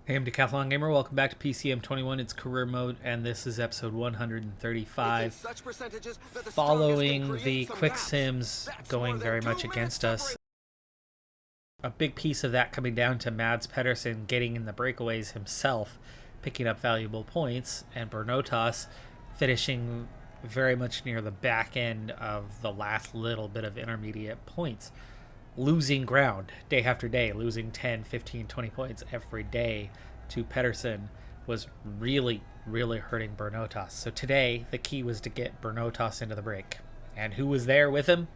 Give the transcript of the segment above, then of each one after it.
Hey, I'm Decathlon Gamer. Welcome back to PCM21. It's career mode, and this is episode 135. Following the quick sims going very much against us, a big piece of that coming down to Mads Pedersen getting in the breakaways himself, picking up valuable points, and Bernotas finishing very much near the back end of the last little bit of intermediate points. Losing ground day after day, losing 10, 15, 20 points every day to Pedersen was really, really hurting Bernotas. So today, the key was to get Bernotas into the break. And who was there with him?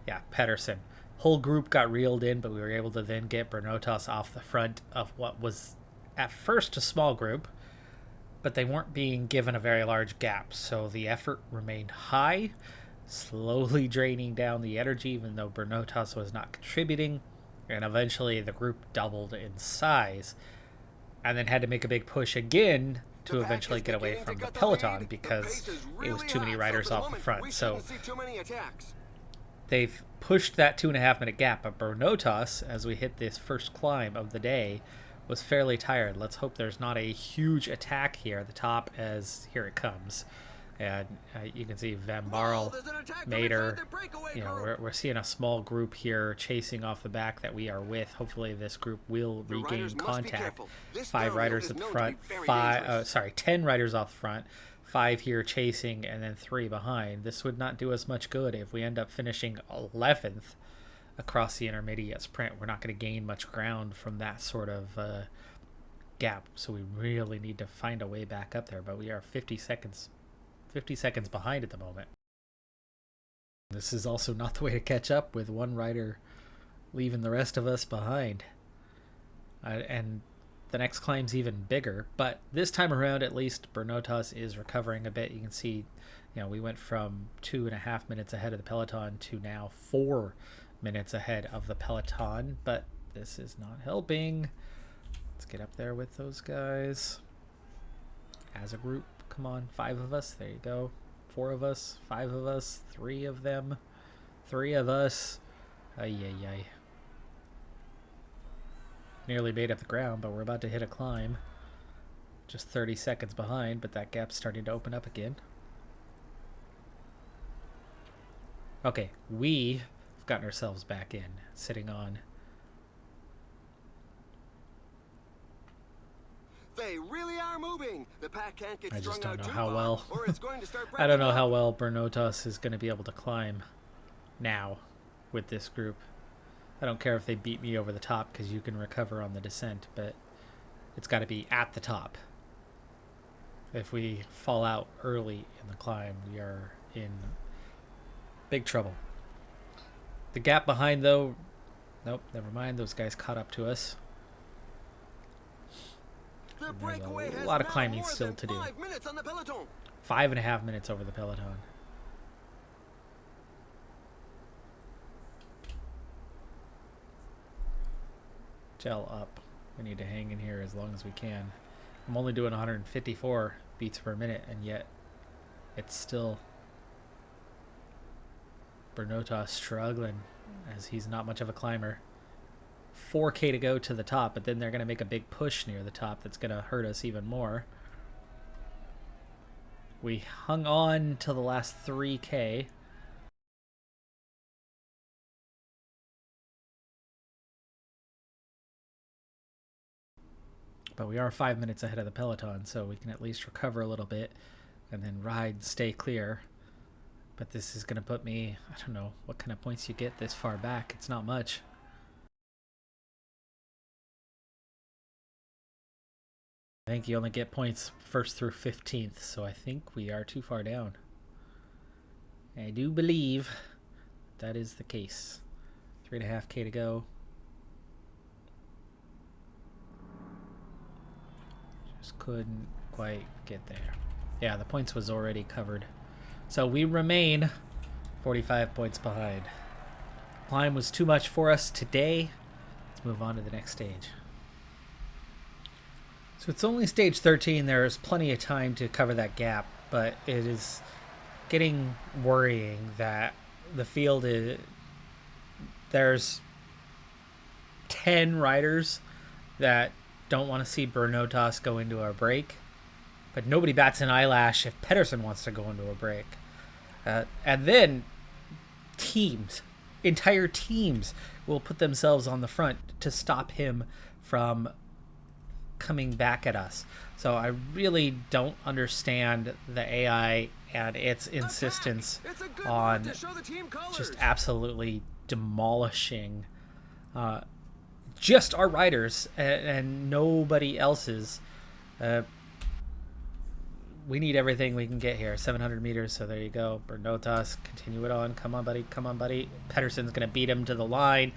Yeah, Pedersen. Whole group got reeled in, but we were able to then get Bernotas off the front of what was at first a small group, but they weren't being given a very large gap. So the effort remained high, slowly draining down the energy, even though Bernotas was not contributing, and eventually the group doubled in size, and then had to make a big push again to eventually get away from the Peloton because it was too many riders off the front. So they've pushed that 2.5 minute gap, but Bernotas, as we hit this first climb of the day, was fairly tired. Let's hope there's not a huge attack here at the top, as here it comes. And you can see Van Barl, Mater, we're seeing a small group here chasing off the back that we are with. Hopefully this group will regain contact. 5 riders at the front, 10 riders off the front, 5 here chasing, and then 3 behind. This would not do us much good if we end up finishing 11th across the intermediate sprint. We're not going to gain much ground from that sort of gap, so we really need to find a way back up there, but we are 50 seconds behind at the moment. This is also not the way to catch up, with one rider leaving the rest of us behind. And the next climb's even bigger, but this time around at least Bernotas is recovering a bit. You can see, we went from 2.5 minutes ahead of the Peloton to now 4 minutes ahead of the Peloton, but this is not helping. Let's get up there with those guys as a group. Come on, 5 of us. There you go. 4 of us, 5 of us, 3 of them, 3 of us. Ay. Nearly made up the ground, but we're about to hit a climb. Just 30 seconds behind, but that gap's starting to open up again. Okay, we've gotten ourselves back in, sitting on. They really are moving. The pack can't get I just strung don't out know too how far, well. or it's going to start I don't know how well Bernotas is going to be able to climb now with this group. I don't care if they beat me over the top, because you can recover on the descent, but it's got to be at the top. If we fall out early in the climb, we are in big trouble. The gap behind, though, nope, never mind. Those guys caught up to us. There's a lot of climbing still to do. 5.5 minutes over the Peloton. Gel up. We need to hang in here as long as we can. I'm only doing 154 beats per minute, and yet it's still Bernotas struggling, as he's not much of a climber. 4K to go to the top, but then they're going to make a big push near the top that's going to hurt us even more. We hung on to the last 3K. But we are 5 minutes ahead of the Peloton, so we can at least recover a little bit and then stay clear. But this is going to put me, I don't know what kind of points you get this far back. It's not much. I think you only get points 1st through 15th, so I think we are too far down. I do believe that is the case. 3.5K to go. Just couldn't quite get there. Yeah, the points was already covered. So we remain 45 points behind. Climb was too much for us today. Let's move on to the next stage. So it's only stage 13. There's plenty of time to cover that gap, but it is getting worrying that the field there's 10 riders that don't want to see Bernotas go into a break, but nobody bats an eyelash if Pedersen wants to go into a break. And then entire teams will put themselves on the front to stop him from coming back at us. So I really don't understand the AI and its insistence on just absolutely demolishing just our riders and nobody else's. We need everything we can get here. 700 meters, so there you go. Bernotas, continue it on. Come on, buddy. Come on, buddy. Pedersen's going to beat him to the line.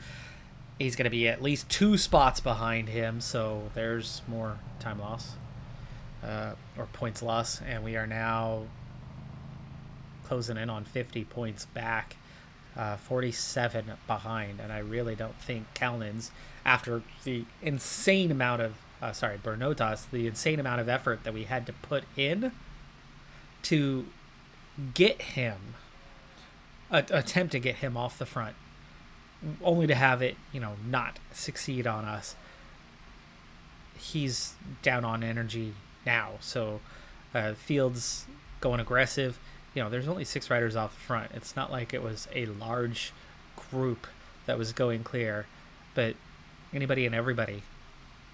He's going to be at least 2 spots behind him, so there's more time loss. Or points loss, and we are now closing in on 50 points back. 47 behind, and I really don't think Kalnin's, after the insane amount of Bernotas, the insane amount of effort that we had to put in to get him, attempt to get him off the front, only to have it, not succeed on us. He's down on energy now, so Field's going aggressive. There's only 6 riders off the front. It's not like it was a large group that was going clear, but anybody and everybody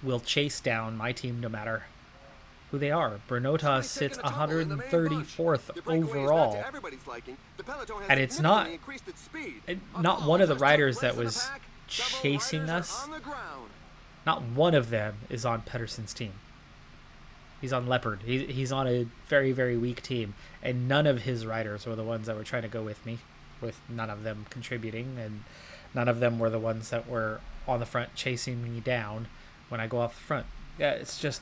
will chase down my team no matter who they are. Bernotas sits 134th overall, and it's not one of the riders that was chasing us. Not one of them is on Pedersen's team. He's on Leopard. He's on a very, very weak team, and none of his riders were the ones that were trying to go with me, with none of them contributing, and none of them were the ones that were on the front chasing me down when I go off the front. Yeah, it's just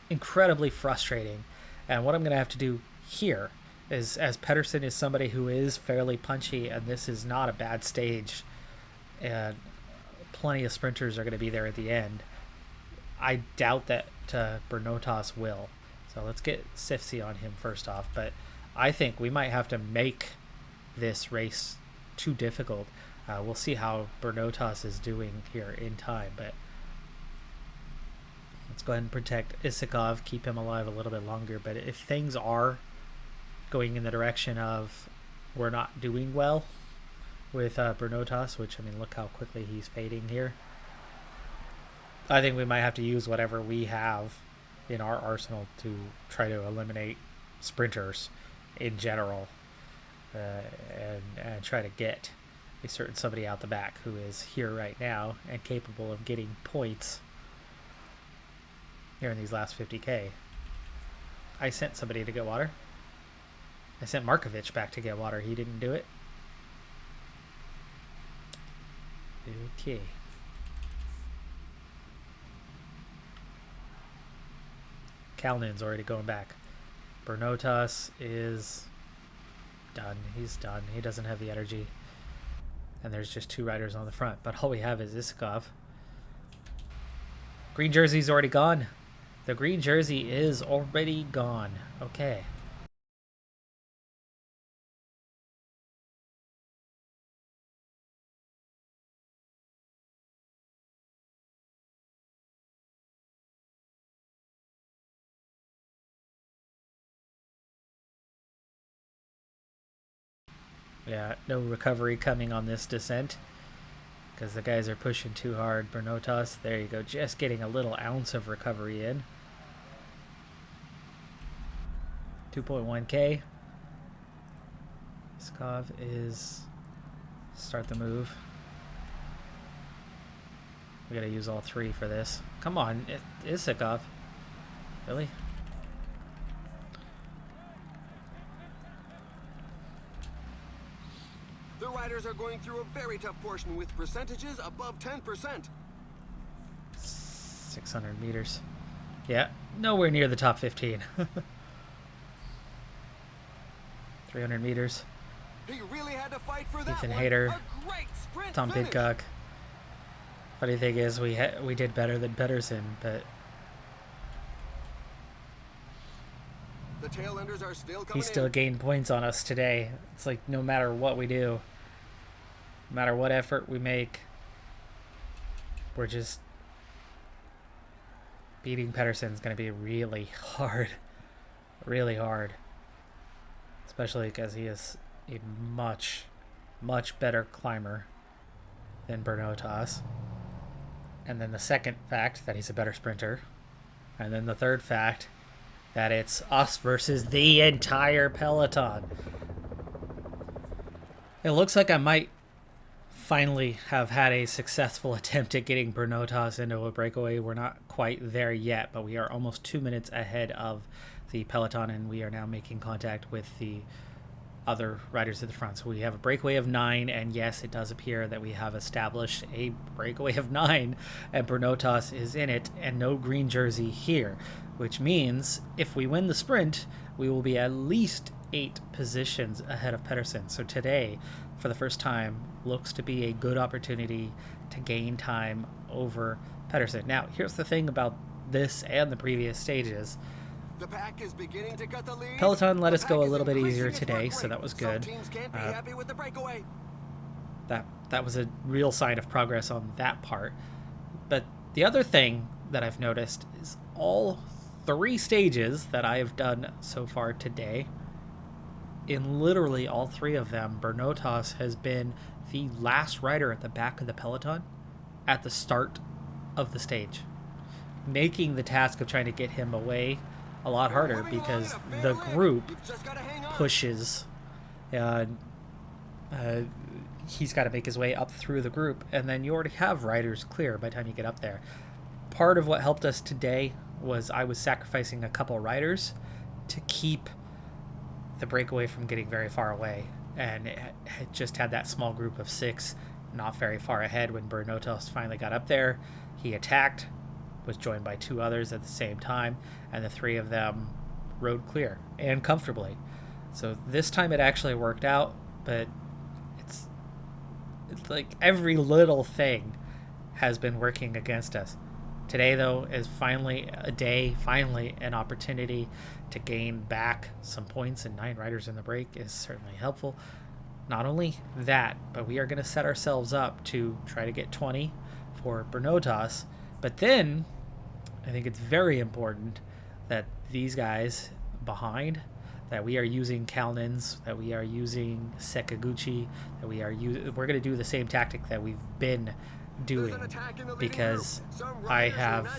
incredibly frustrating. And what I'm going to have to do here is, as Pedersen is somebody who is fairly punchy, and this is not a bad stage, and plenty of sprinters are going to be there at the end, I doubt that Bernotas will. So let's get Sifsy on him first off. But I think we might have to make this race too difficult. We'll see how Bernotas is doing here in time. But let's go ahead and protect Isakov, keep him alive a little bit longer. But if things are going in the direction of we're not doing well with Bernotas, which, look how quickly he's fading here, I think we might have to use whatever we have in our arsenal to try to eliminate sprinters in general, and try to get a certain somebody out the back who is here right now and capable of getting points here in these last 50K. I sent somebody to get water. I sent Markovich back to get water. He didn't do it. Okay. Kalnin's already going back. Bernotas is done. He's done. He doesn't have the energy. And there's just 2 riders on the front. But all we have is Isakov. Green jersey's already gone. The green jersey is already gone. Okay. Yeah, no recovery coming on this descent because the guys are pushing too hard. Bernotas, there you go, just getting a little ounce of recovery in. 2.1K. Skov is start the move. We gotta use all 3 for this. Come on, Isakov. Really? The riders are going through a very tough portion with percentages above 10%. 600 meters. Yeah, nowhere near the top 15. 300 meters. He really had to fight for that Ethan one. Hayter, A great sprint Tom finish. Pidcock. Funny thing is, we did better than Pedersen, but The tailenders are still coming he still in. gained points on us today. It's like no matter what we do, no matter what effort we make, we're just Beating Pedersen's going to be really hard. Really hard. Especially because he is a much, much better climber than Bernotas. And then the second fact, that he's a better sprinter. And then the third fact, that it's us versus the entire Peloton. It looks like I might finally have had a successful attempt at getting Bernotas into a breakaway. We're not quite there yet, but we are almost 2 minutes ahead of the Peloton, and we are now making contact with the other riders at the front. So we have a breakaway of 9, and yes, it does appear that we have established a breakaway of 9, and Bernotas is in it, and no green jersey here, which means if we win the sprint, we will be at least 8 positions ahead of Pedersen. So today, for the first time, looks to be a good opportunity to gain time over Pedersen. Now, here's the thing about this and the previous stages. The pack is beginning to cut the lead. Peloton let us go a little bit easier today, so that was good. Some teams can't be happy with the breakaway. That was a real sign of progress on that part. But the other thing that I've noticed is all 3 stages that I have done so far today, in literally all 3 of them, Bernotas has been the last rider at the back of the Peloton at the start of the stage, making the task of trying to get him away a lot harder because the group pushes. He's got to make his way up through the group, and then you already have riders clear by the time you get up there. Part of what helped us today was I was sacrificing a couple riders to keep the breakaway from getting very far away, and it just had that small group of 6 not very far ahead. When Bernotas finally got up there, he attacked, was joined by 2 others at the same time, and the 3 of them rode clear and comfortably. So this time it actually worked out, but it's like every little thing has been working against us. Today, though, is finally a day, finally an opportunity to gain back some points, and 9 riders in the break is certainly helpful. Not only that, but we are going to set ourselves up to try to get 20 for Bernotas, but then I think it's very important that these guys behind, that we are using Kalnin's, that we are using Sakaguchi, that we're going to do the same tactic that we've been doing, because I have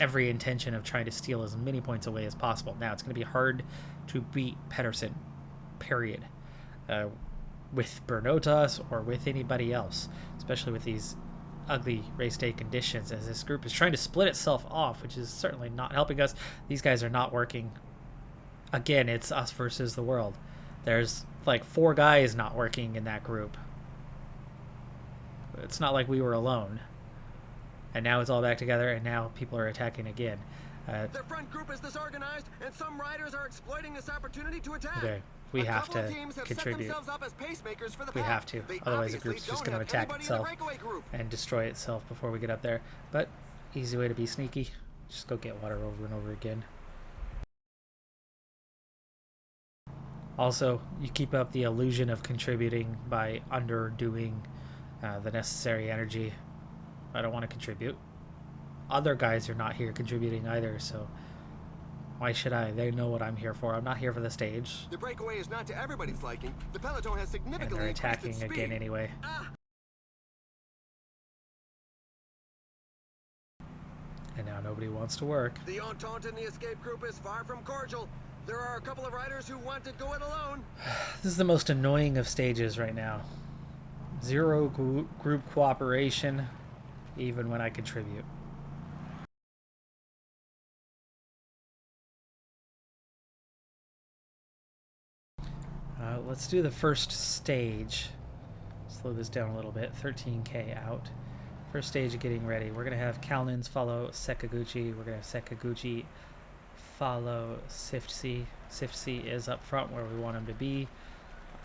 every intention of trying to steal as many points away as possible. Now, it's going to be hard to beat Pedersen, period, with Bernotas or with anybody else, especially with these ugly race day conditions, as this group is trying to split itself off, which is certainly not helping us. These guys are not working. Again, it's us versus the world. There's like 4 guys not working in that group. It's not like we were alone. And now it's all back together, and now people are attacking again. Their front group is disorganized, and some riders are exploiting this opportunity to attack. Okay, we have to contribute. We have to, otherwise the group's just going to attack itself and destroy itself before we get up there. But easy way to be sneaky, just go get water over and over again. Also, you keep up the illusion of contributing by underdoing the necessary energy. I don't want to contribute. Other guys are not here contributing either, so why should I? They know what I'm here for. I'm not here for the stage. The breakaway is not to everybody's liking. The Peloton has significantly and they're attacking again anyway. And now nobody wants to work. The Entente in the escape group is far from cordial. There are a couple of riders who want to go it alone. This is the most annoying of stages right now. 0 group cooperation, even when I contribute. Let's do the first stage. Slow this down a little bit. 13K out. First stage of getting ready. We're going to have Kalnin's follow Sakaguchi. We're going to have Sakaguchi follow Siftsy. Siftsy is up front where we want him to be.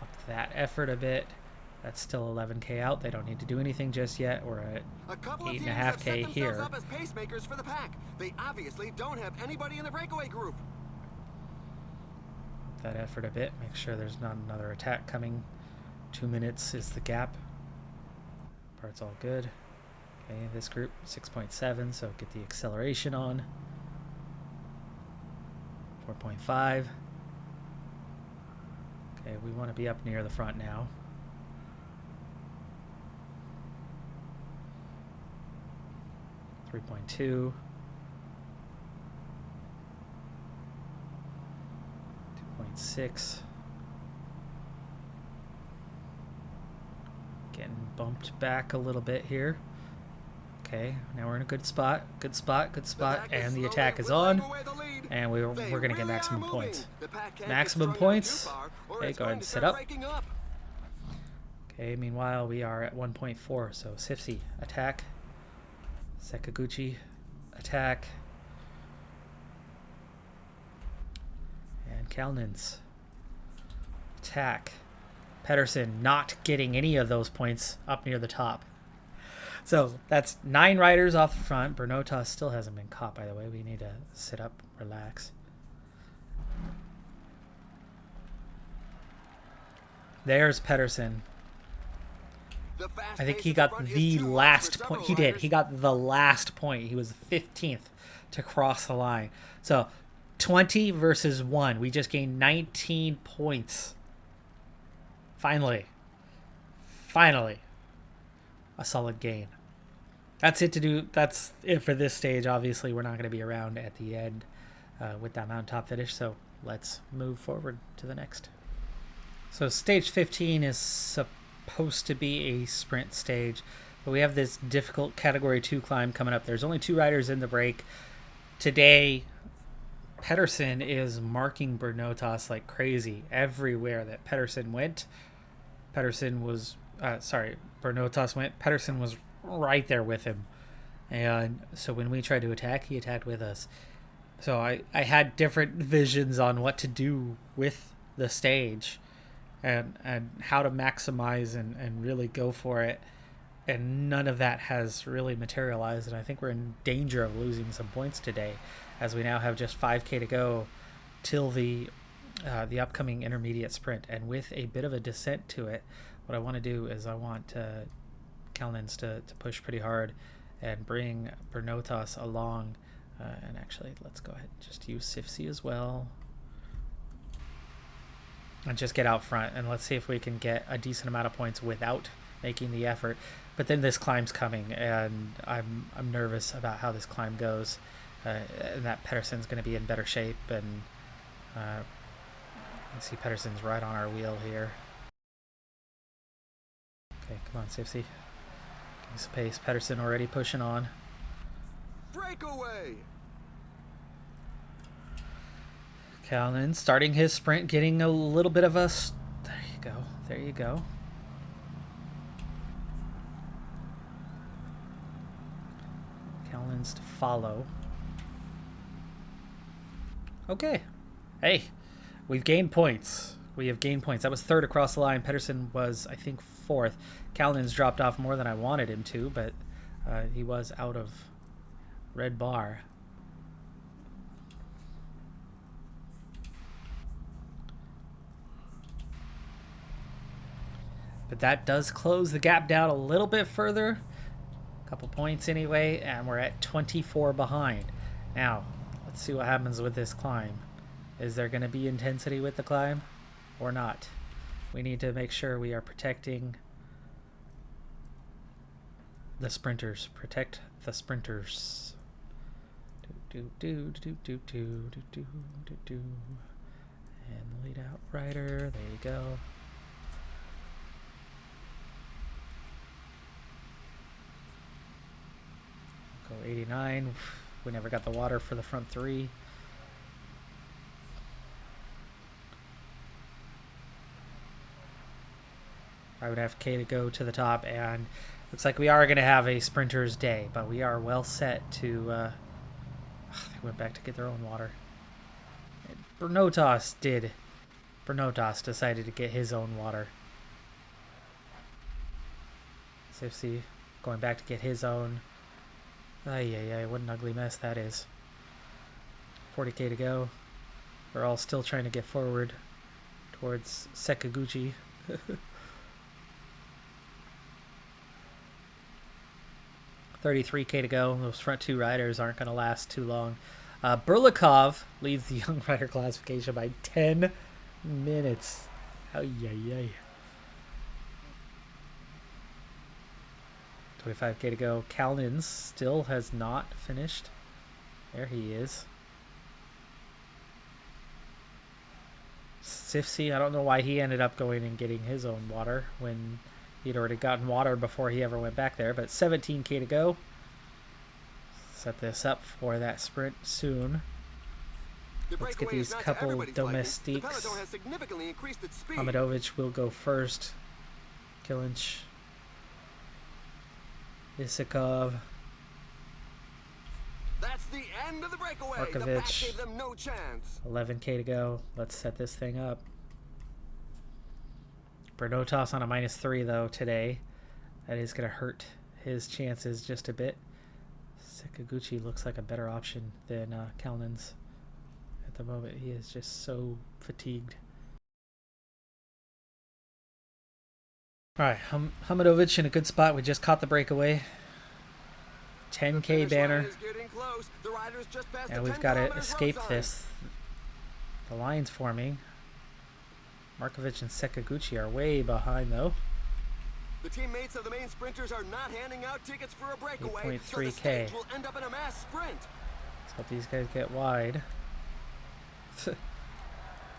Up that effort a bit. That's still 11K out. They don't need to do anything just yet. We're at 8.5K here. Up as pacemakers for the pack. They obviously don't have anybody in the breakaway group. That effort a bit. Make sure there's not another attack coming. 2 minutes is the gap. Part's all good. Okay, this group 6.7, so get the acceleration on. 4.5. Okay, we want to be up near the front now. 3.2. 2.6. Getting bumped back a little bit here. Okay, now we're in a good spot. Good spot, good spot. And the attack is on. And we're going to get maximum points. Maximum points. Okay, go ahead and set up. Okay, meanwhile, we are at 1.4. So Sifsy, attack. Sakaguchi, attack. And Kalnins, attack. Pedersen not getting any of those points up near the top. So that's 9 riders off the front. Bernotas still hasn't been caught, by the way. We need to sit up, relax. There's Pedersen. I think he got the last point. He did. He got the last point. He was 15th to cross the line. So 20 versus 1. We just gained 19 points. Finally. Finally. A solid gain. That's it to do. That's it for this stage. Obviously, we're not going to be around at the end with that mountaintop finish. So let's move forward to the next. So stage 15 is supposed to be a sprint stage, but we have this difficult category 2 climb coming up. There's only 2 riders in the break. Today, Pedersen is marking Bernotas like crazy. Everywhere that Pedersen went, Bernotas went, Pedersen was right there with him. And so when we tried to attack, he attacked with us. So I had different visions on what to do with the stage and how to maximize and really go for it. And none of that has really materialized. And I think we're in danger of losing some points today, as we now have just 5K to go till the upcoming intermediate sprint. And with a bit of a descent to it, what I want to do is I want Kalnins to push pretty hard and bring Bernotas along. And actually, let's go ahead and just use Sifsy as well. And just get out front. And let's see if we can get a decent amount of points without making the effort. But then this climb's coming, and I'm nervous about how this climb goes. And that Pedersen's going to be in better shape. And you see Pedersen's right on our wheel here. Okay, come on, Sifsy. Give me some pace. Pedersen already pushing on. Breakaway. Kalnin starting his sprint, getting a little bit of a... There you go. There you go. Kalnin's to follow. Okay. Hey, we've gained points. We have gained points. That was 3rd across the line. Pedersen was, I think, 4th. Kalnin's dropped off more than I wanted him to, but he was out of red bar. But that does close the gap down a little bit further. A couple points anyway, and we're at 24 behind. Now, let's see what happens with this climb. Is there going to be intensity with the climb or not? We need to make sure we are protecting the sprinters. Protect the sprinters. And the lead out rider. There you go. Go 89. We never got the water for the front 3. I would have K to go to the top, and looks like we are going to have a sprinter's day, but we are well set to... they went back to get their own water. Bernotas did. Bernotas decided to get his own water. Sifsy going back to get his own. Ay, what an ugly mess that is. 40K to go. We're all still trying to get forward towards Sakaguchi. 33K to go. Those front two riders aren't going to last too long. Burlikov leads the young rider classification by 10 minutes. Ay, ay, ay. 25K to go. Kalnins still has not finished. There he is. Sifsy, I don't know why he ended up going and getting his own water when he'd already gotten water before he ever went back there. But 17K to go. Set this up for that sprint soon. Let's get these couple domestiques. Amadovich will go first. Kilinch. Isakov. That's the end of the breakaway. Markovic. The back gave them no chance. 11K to go. Let's set this thing up. Bernotas on a -3 though today. That is going to hurt his chances just a bit. Sakaguchi looks like a better option than Kalnins at the moment. He is just so fatigued. Alright, Hamadovich in a good spot. We just caught the breakaway. 10K banner. And we've got to escape this. The line's forming. Markovic and Sakaguchi are way behind though. The teammates of the main sprinters are not handing out tickets for a breakaway, 8.3K. so the stage will end up in a mass sprint. Let's hope these guys get wide.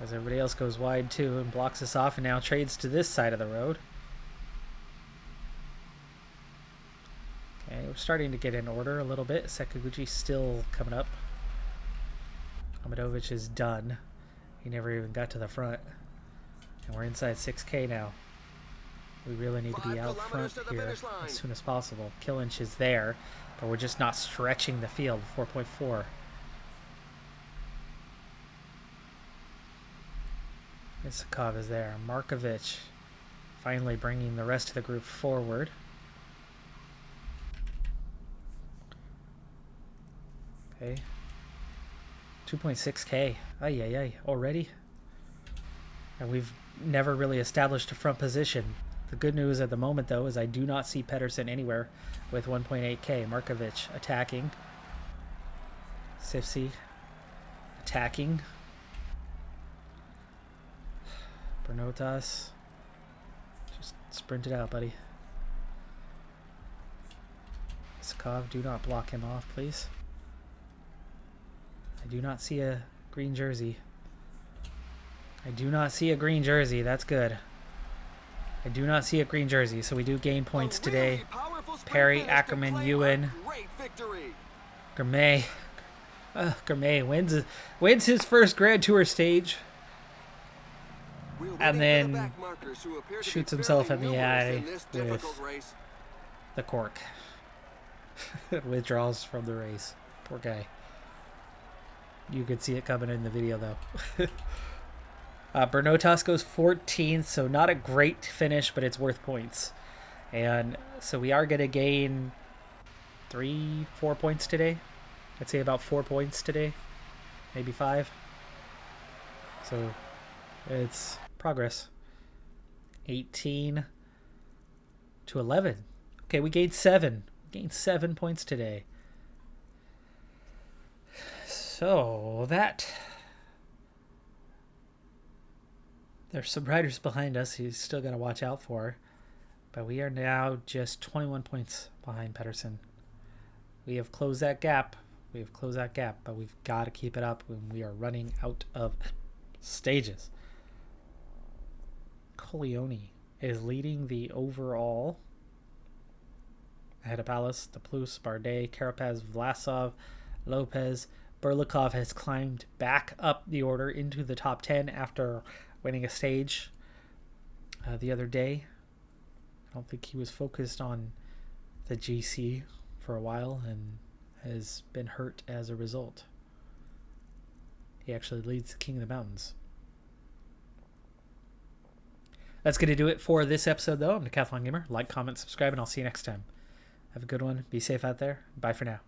As everybody else goes wide too and blocks us off and now trades to this side of the road. Okay, we're starting to get in order a little bit. Sakaguchi still coming up. Amadovich is done. He never even got to the front. And we're inside 6K now. We really need to be out front here as soon as possible. Kilinch is there, but we're just not stretching the field. 4.4. Isakov is there. Markovic finally bringing the rest of the group forward. Okay. 2.6K. Ay, ay, ay. Already? And we've never really established a front position. The good news at the moment, though, is I do not see Pedersen anywhere with 1.8K. Markovic attacking. Sifsy attacking. Bernotas. Just sprint it out, buddy. Skov, do not block him off, please. I do not see a green jersey. I do not see a green jersey. That's good. I do not see a green jersey, so we do gain points today. Perry, Ackerman, Ewan, Gourmet. Gourmet wins his first Grand Tour stage. And then shoots himself in the eye with the cork. Withdraws from the race. Poor guy. You could see it coming in the video, though. Bernotas goes 14th, so not a great finish, but it's worth points. And so we are going to gain 3-4 points today. I'd say about 4 points today, maybe 5. So it's progress. 18 to 11. Okay, we gained 7. We gained 7 points today. So that... There's some riders behind us he's still got to watch out for. But we are now just 21 points behind Pedersen. We have closed that gap. But we've got to keep it up when we are running out of stages. Colioni is leading the overall. Ahead of Alice, DePlus, Bardet, Carapaz, Vlasov, Lopez. Burlikov has climbed back up the order into the top 10 after winning a stage the other day. I don't think he was focused on the GC for a while and has been hurt as a result. He actually leads the King of the Mountains. That's going to do it for this episode, though. I'm Decathlon Gamer. Like, comment, subscribe, and I'll see you next time. Have a good one. Be safe out there. Bye for now.